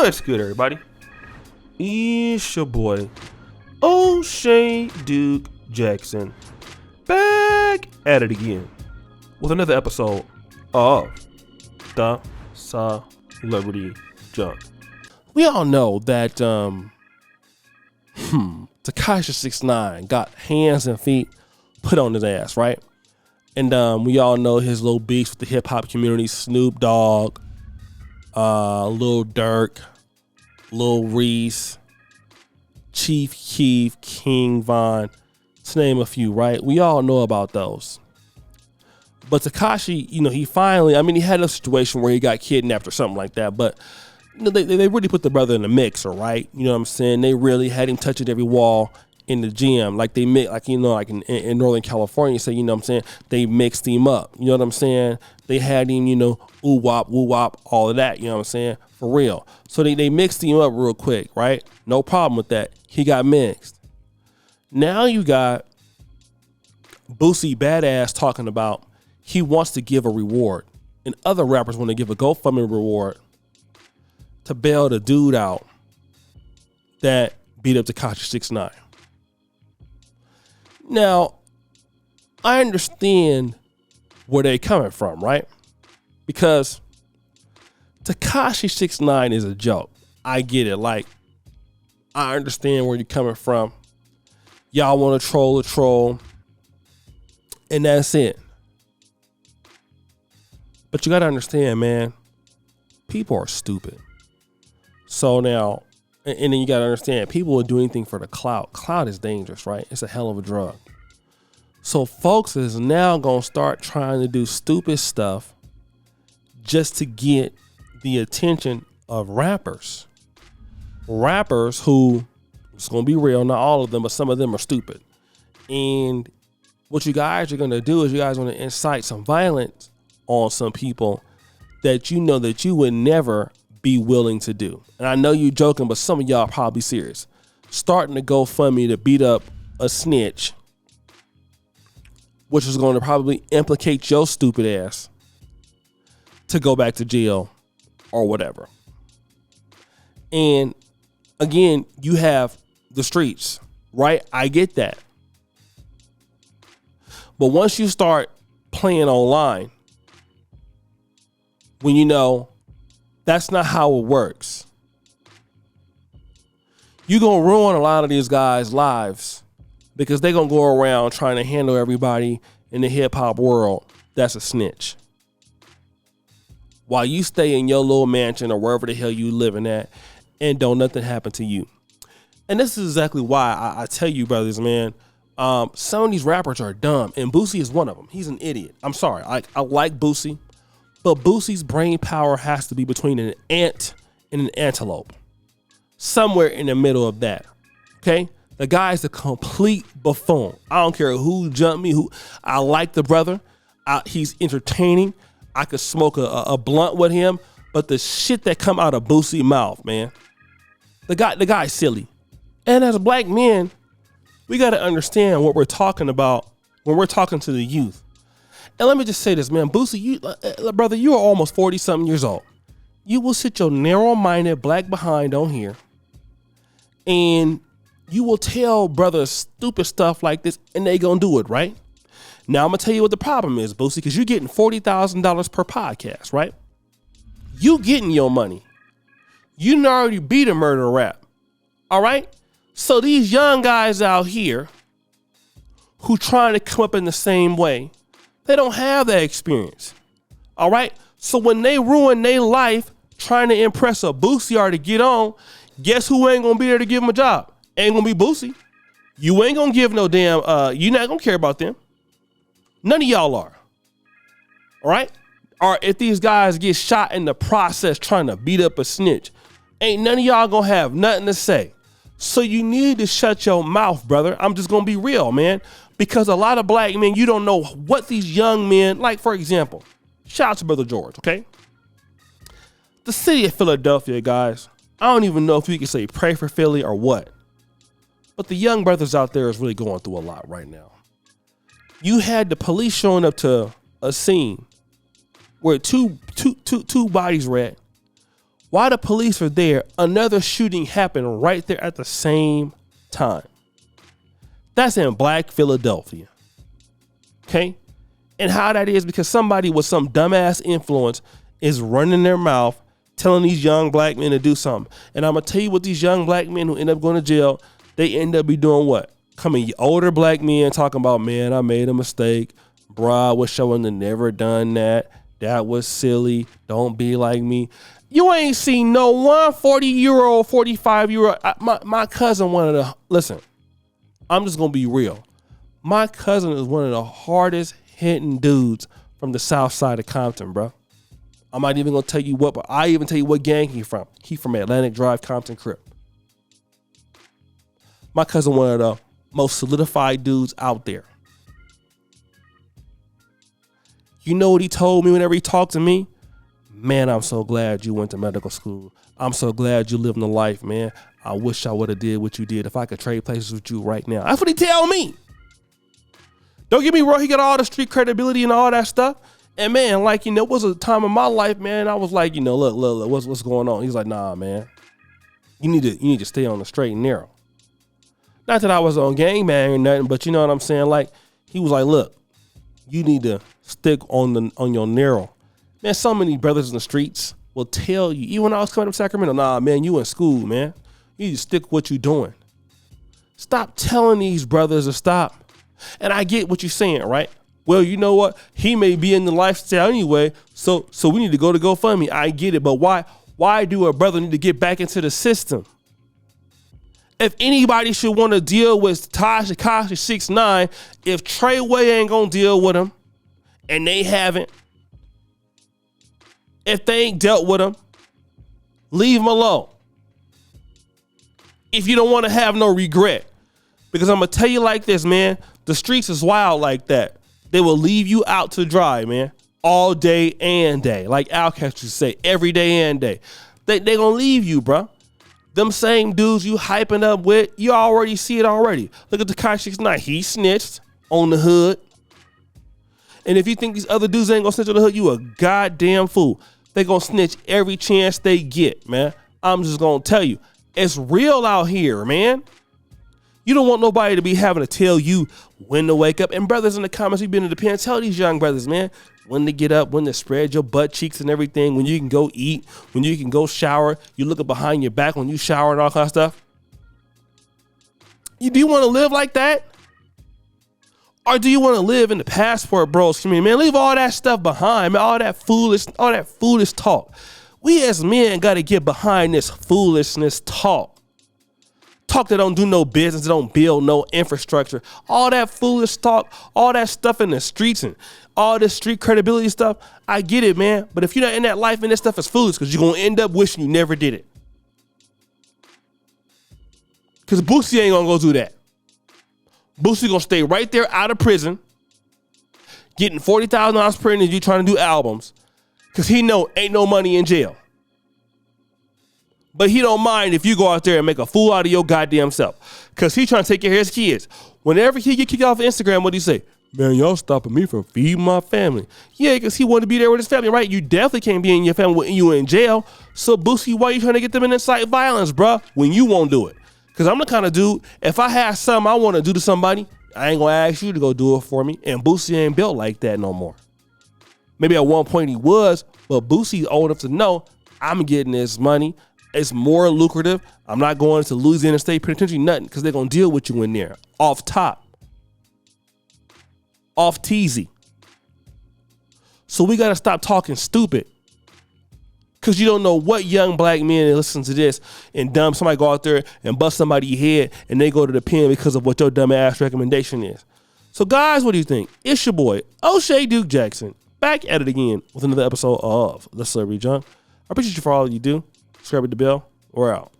What's good, everybody? It's your boy, O'Shea Duke Jackson, back at it again with another episode of The Celebrity Junk. We all know that Tekashi 6ix9ine got hands and feet put on his ass, right? And we all know his little beefs with the hip hop community, Snoop Dogg, Lil Durk, Lil Reese, Chief Keef, King Von, to name a few, right? We all know about those. But Tekashi, he finally, he had a situation where he got kidnapped or something like that, but they really put the brother in the mixer, right? You know what I'm saying? They really had him touching every wall in the gym, like they mix, like in Northern California, so you know what I'm saying, they mixed him up. You know what I'm saying? They had him, ooh wop, woo wop, all of that. You know what I'm saying? For real. So they mixed him up real quick, right? No problem with that. He got mixed. Now you got Boosie BadAzz talking about he wants to give a reward, and other rappers want to give a GoFundMe reward to bail the dude out that beat up Tekashi 6ix9ine. Now, I understand where they're coming from, right? Because Tekashi 6ix9ine is a joke. I get it. Like, I understand where you're coming from. Y'all want to troll a troll, and that's it. But you got to understand, man, people are stupid. So now, and then you got to understand, people will do anything for the clout. Clout is dangerous, right? It's a hell of a drug. So folks is now going to start trying to do stupid stuff just to get the attention of rappers. Rappers who, it's going to be real, not all of them, but some of them are stupid. And what you guys are going to do is you guys want to incite some violence on some people that you know that you would never be willing to do. And I know you joking, but some of y'all probably serious. Starting to GoFundMe to beat up a snitch, which is going to probably implicate your stupid ass to go back to jail or whatever. And again, you have the streets, right? I get that. But once you start playing online, when you know that's not how it works, you're going to ruin a lot of these guys' lives because they're going to go around trying to handle everybody in the hip hop world that's a snitch, while you stay in your little mansion or wherever the hell you living at and don't nothing happen to you. And this is exactly why I tell you, brothers, man, some of these rappers are dumb, and Boosie is one of them. He's an idiot. I'm sorry. I like Boosie. But Boosie's brain power has to be between an ant and an antelope. Somewhere in the middle of that. Okay? The guy's a complete buffoon. I don't care who jumped me. I like the brother. He's entertaining. I could smoke a blunt with him. But the shit that come out of Boosie's mouth, man. The guy's silly. And as black men, we got to understand what we're talking about when we're talking to the youth. And let me just say this, man. Boosie, brother, you are almost 40-something years old. You will sit your narrow-minded black behind on here, and you will tell brothers stupid stuff like this, and they gonna do it, right? Now, I'm gonna tell you what the problem is, Boosie, because you're getting $40,000 per podcast, right? You getting your money. You done already beat a murder rap, all right? So these young guys out here who trying to come up in the same way, they don't have that experience. All right. So when they ruin their life trying to impress a Boosie or to get on, guess who ain't going to be there to give them a job? Ain't going to be Boosie. You ain't going to give no damn, you're not going to care about them. None of y'all are. All right. Or if these guys get shot in the process trying to beat up a snitch, ain't none of y'all going to have nothing to say. So you need to shut your mouth, brother. I'm just going to be real, man. Because a lot of black men, you don't know what these young men, like, for example, shout out to Brother George, okay? The city of Philadelphia, guys, I don't even know if we can say pray for Philly or what. But the young brothers out there is really going through a lot right now. You had the police showing up to a scene where two bodies were at. While the police are there, another shooting happened right there at the same time. That's in Black Philadelphia. Okay? And how that is because somebody with some dumbass influence is running their mouth telling these young black men to do something. And I'm going to tell you what these young black men who end up going to jail, they end up be doing what? Coming older black men talking about, man, I made a mistake. Bruh, I wish I wouldn't have never done that. That was silly. Don't be like me. You ain't seen no one 40-year-old, 45-year-old. My cousin wanted to, listen, I'm just going to be real. My cousin is one of the hardest hitting dudes from the south side of Compton, bro. I'm not even going to tell you what, but I even tell you what gang he from. He from Atlantic Drive, Compton Crip. My cousin one of the most solidified dudes out there. You know what he told me whenever he talked to me? Man, I'm so glad you went to medical school. I'm so glad you living the life, man. I wish I would have did what you did if I could trade places with you right now. That's what he tell me. Don't get me wrong, he got all the street credibility and all that stuff. And man, like, you know, it was a time in my life, man, I was like, you know, look, what's going on? He's like, nah, man. You need to stay on the straight and narrow. Not that I was on gangbang or nothing, but you know what I'm saying? Like, he was like, look, you need to stick on your narrow. Man, so many brothers in the streets will tell you, even when I was coming to Sacramento, nah, man, you in school, man. You need to stick what you doing. Stop telling these brothers to stop. And I get what you're saying, right? Well, you know what? He may be in the lifestyle anyway, so we need to go to GoFundMe. I get it, but why do a brother need to get back into the system? If anybody should want to deal with Tekashi 6ix9ine, if Treyway ain't gonna deal with him, and they haven't, if they ain't dealt with him, leave him alone. If you don't want to have no regret. Because I'm going to tell you like this, man. The streets is wild like that. They will leave you out to dry, man. All day and day. Like Outkast used to say, every day and day. They going to leave you, bro. Them same dudes you hyping up with, you already see it already. Look at Tekashi 6ix9ine. He snitched on the hood. And if you think these other dudes ain't going to snitch on the hood, you a goddamn fool. They going to snitch every chance they get, man. I'm just going to tell you. It's real out here, man. You don't want nobody to be having to tell you when to wake up. And brothers in the comments, you've been in the pen, tell these young brothers, man, when to get up, when to spread your butt cheeks and everything, when you can go eat, when you can go shower, you looking behind your back when you shower and all kind of stuff. Do you want to live like that? Or do you want to live in the passport bros community? Man, leave all that stuff behind, man, all that foolish talk. We as men got to get behind this foolishness talk. Talk that don't do no business, that don't build no infrastructure. All that foolish talk, all that stuff in the streets and all this street credibility stuff, I get it, man. But if you're not in that life and this stuff is foolish because you're going to end up wishing you never did it. Because Boosie ain't going to go do that. Boosie going to stay right there out of prison, getting $40,000 per interview trying to do albums because he know ain't no money in jail. But he don't mind if you go out there and make a fool out of your goddamn self. Because he trying to take care of his kids. Whenever he get kicked off of Instagram, what do you say? Man, y'all stopping me from feeding my family. Yeah, because he wanted to be there with his family, right? You definitely can't be in your family when you in jail. So, Boosie, why you trying to get them in incite violence, bruh, when you won't do it? Because I'm the kind of dude, if I have something I want to do to somebody, I ain't going to ask you to go do it for me. And Boosie ain't built like that no more. Maybe at one point he was, but Boosie's old enough to know I'm getting this money. It's more lucrative. I'm not going to Louisiana State Penitentiary, nothing, because they're going to deal with you in there. Off top. Off teasy. So we got to stop talking stupid. Because you don't know what young black men listen to this and somebody go out there and bust somebody's head and they go to the pen because of what your dumb ass recommendation is. So guys, what do you think? It's your boy, O'Shea Duke Jackson, back at it again with another episode of The Celebrity Junk. I appreciate you for all you do. Subscribe to the bell. We're out.